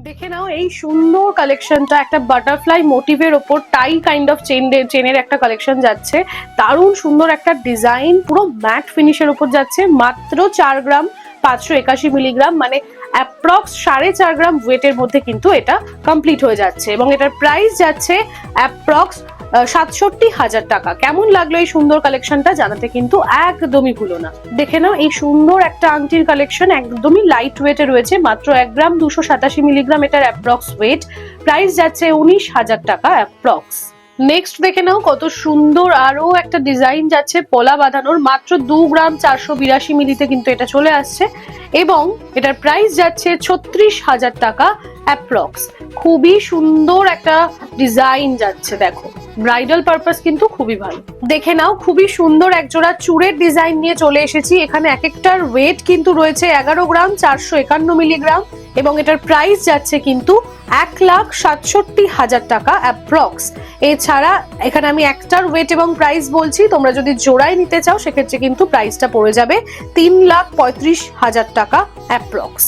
দেখে নাও এই সুন্দর কালেকশনটা, একটা বাটারফ্লাই মোটিভের ওপর টাই কাইন্ড অফ চেনের একটা কালেকশন যাচ্ছে। দারুণ সুন্দর একটা ডিজাইন, পুরো ম্যাট ফিনিশের উপর যাচ্ছে। মাত্র 4 গ্রাম 581 মিলিগ্রাম, মানে অ্যাপ্রক্স 4.5 গ্রাম ওয়েটের মধ্যে কিন্তু এটা কমপ্লিট হয়ে যাচ্ছে এবং এটার প্রাইস যাচ্ছে অ্যাপ্রক্স 67,000 টাকা। কেমন লাগলো এই সুন্দর কালেকশনটা জানাতে কিন্তু একদমই ভুলো না। দেখে নাও এই সুন্দর একটা আংটির কালেকশন, একদমই লাইট ওয়েটে রয়েছে, মাত্র 1 গ্রাম 287 মিলিগ্রাম এটার অ্যাপ্রক্স ওয়েট। প্রাইস যাচ্ছে 19,000 টাকা অ্যাপ্রক্স। নেক্সট দেখে নাও কত সুন্দর আরো একটা ডিজাইন যাচ্ছে পলা বাঁধানোর, মাত্র 2 গ্রাম 482 মিলিতে কিন্তু এটা চলে আসছে এবং এটার প্রাইস যাচ্ছে 36,000 টাকা অ্যাপ্রক্স। খুবই সুন্দর একটা ডিজাইন যাচ্ছে, দেখো ব্রাইডাল পারপাস কিন্তু খুবই ভালো। দেখে নাও খুবই সুন্দর একজোড়া চূড়ের ডিজাইন নিয়ে চলে এসেছি। এখানে এক একটার ওয়েট কিন্তু রয়েছে 11 গ্রাম 451 মিলিগ্রাম এবং এটার প্রাইস যাচ্ছে কিন্তু 1,67,000 টাকা অ্যাপ্রক্স। এছাড়া এখানে আমি একটার ওয়েট এবং প্রাইস বলছি, তোমরা যদি জোড়ায় নিতে চাও সেক্ষেত্রে কিন্তু প্রাইসটা পড়ে যাবে 3,35,000 টাকা অ্যাপ্রক্স।